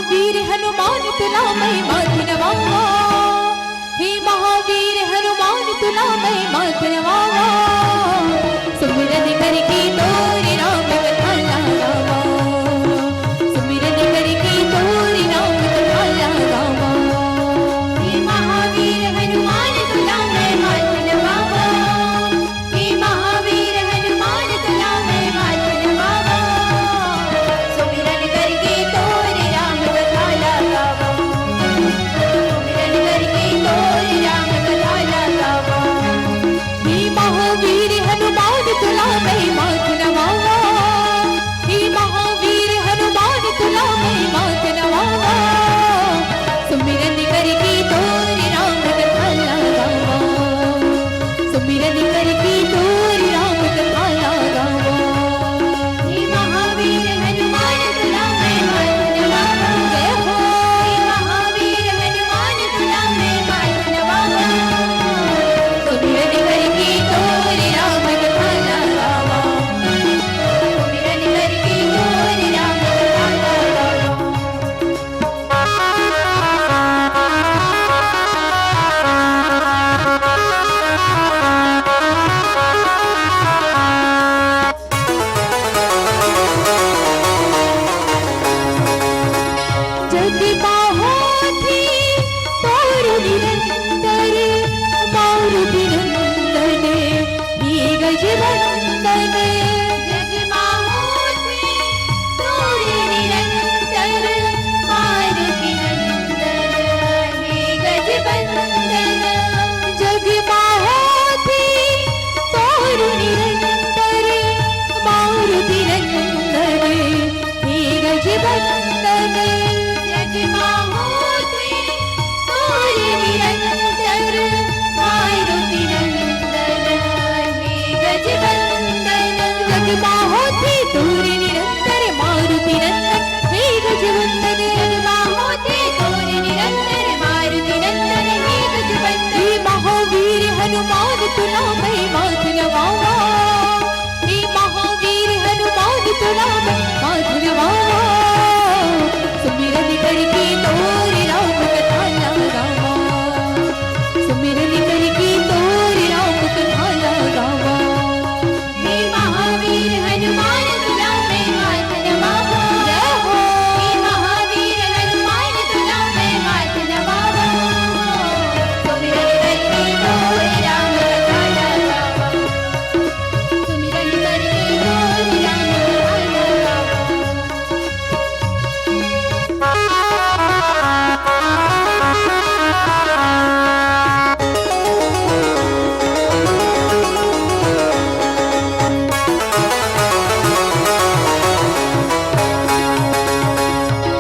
महावीर हनुमान तुला मैं माथ नवावा, हे महावीर हनुमान तुला मैं माथ नवावा, सुमिरन करके तोरे राम कथा गावा, सुमिरन करके तोरे राम कथा गावा, हे महावीर हनुमान तुला मैं माथ नवावा, हे महावीर हनुमान तुला मैं माथ नवावा, सुमिरन करके तोरे राम कथा गावा, सुमिरन करके तोरे राम कथा गावा, हे महावीर हनुमान तुला मैं माथ नवावा, हे महावीर हनुमान तुला मैं माथ नवावा, सुमिरन करके तोरे राम कथा गावा, सुमिरन करके तोरे राम कथा गावा, हे महावीर हनुमान तुला मैं माथ नवावा, जय हो हे महावीर हनुमान तुला मैं माथ नवावा, सुमिरन करके तोरे राम कथा गावा, सुमिरन करके तोरे राम कथा जग बाहोथी मारुति नंदन, मारुति नंदन हे गजवंदन, जग बाहोथी मारुति नंदन, मारुति नंदन हे गजवंदन, जग बाहोथी मारुति नंदन, मारुति नंदन हे गजवंदन, जग बाहोथी तोरे निरंतर, मारुति नंदन हे गजवंदन, जग बाहोथी तोरे निरंतर, मारुति नंदन हे गजवंदन, जग बाहोथी तोरे निरंतर, मारुति नंदन हे गजवंदन, हे महावीर हनुमान तुला मैं माथ नवावा, हे महावीर हनुमान तुला मैं माथ नवावा, सुमिरन करके तोरे राम कथा गावा, सुमिरन करके तोरे राम कथा गावा, हे महावीर हनुमान तुला मैं माथ नवावा, जय हो हे महावीर हनुमान तुला मैं माथ नवावा, सुमिरन करके तोरे राम कथा गावा, सुमिरन करके तोरे राम कथा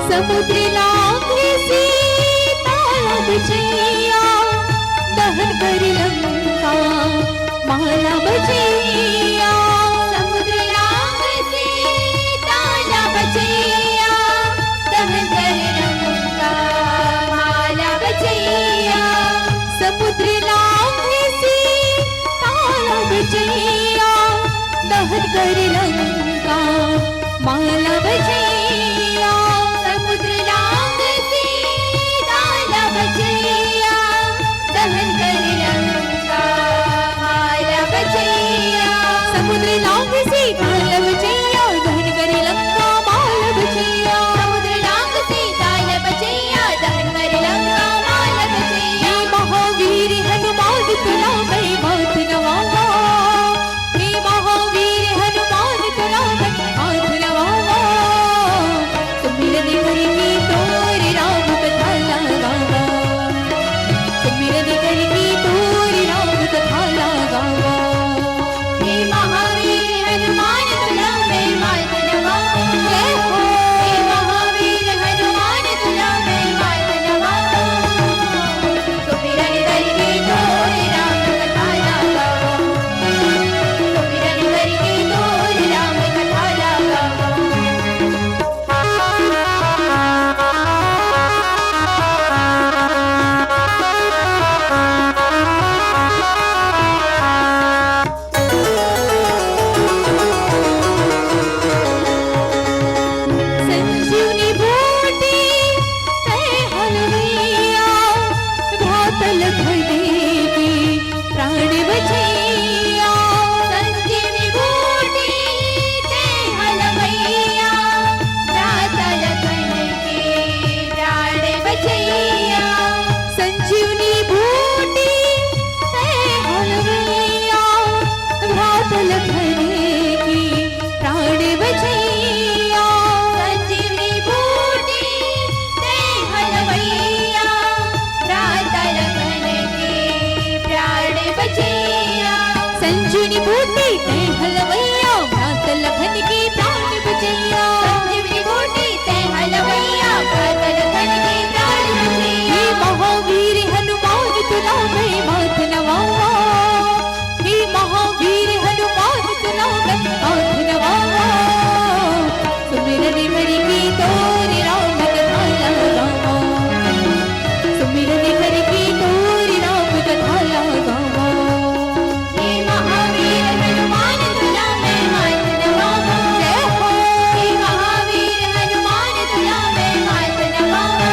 समुद्र लागे सीता बचैया, दहन कर लंका माला बचैया, समुद्र लागे सीता बचैया, दहन कर लंका माला बचैया, समुद्र लागे सीता बचैया, दहन कर लंका माला बचैया, समुद्र लांग सीता बचैया, दहन कर लंका माला बचैया, समुद्र लांग सीता बचैया, दहन कर लंका माला बचैया, समुद्र लांग सीता बचैया, दहन कर लंका माला बचैया, हे महावीर हनुमान तुला मैं माथ नवावा, हे महावीर हनुमान तुला मैं माथ नवावा, संजीवनी बूटी तै हलवैया भ्रात लखन की प्राण बचैया संजीवनी बूटी तै हलवैया भ्रात लखन की प्राण बचैया हे महावीर हनुमान तुला मैं माथ नवावा हे महावीर हनुमान तुला मैं माथ नवावा सुमिरन हरि की तोरी राम कथा लगावा सुमिरन हरि की तोरी राम कथा लगावा हे महावीर हनुमान तुला मैं माथ नवावा जय हो हे महावीर हनुमान तुला मैं माथ नवावा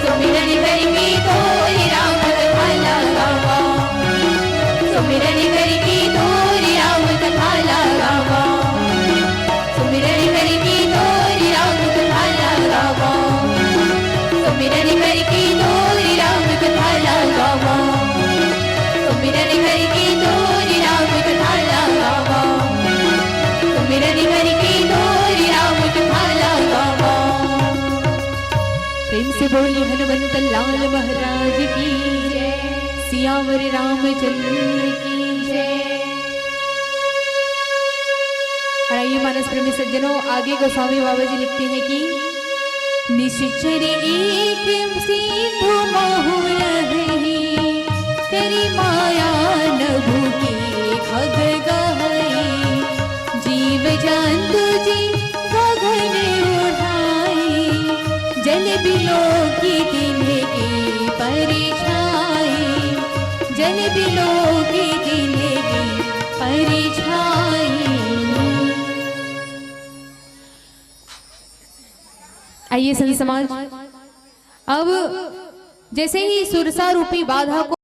सुमिरन हरि की तोरी राम कथा लगावा सुमिरन हरि की तोरी राम कथा लगावा सुमिरन हरि की तोरी राम कथा लगावा सुमिरन हरि की तोरी राम कथा लगावा सुमिरन हरि की तोरी राम कथा लगावा सुमिरन हरि की तोरी राम कथा लगावा प्रेम से बोलिए हनुमंत लाल महाराज की जय सियावर रामचंद्र की जय। और आइए मानस प्रेमी सज्जनों, आगे गोस्वामी बाबा जी लिखते हैं कि निश्चर एक सिंधु महु रही तेरी माया नभु की खग गहरी जीव जंतु जी गगन उठाई जल बिलो की दिने की परिछाई जल बिलो की दिने की परिछाई। आइए संत समाज, अब जैसे ही सुरसा रूपी बाधा को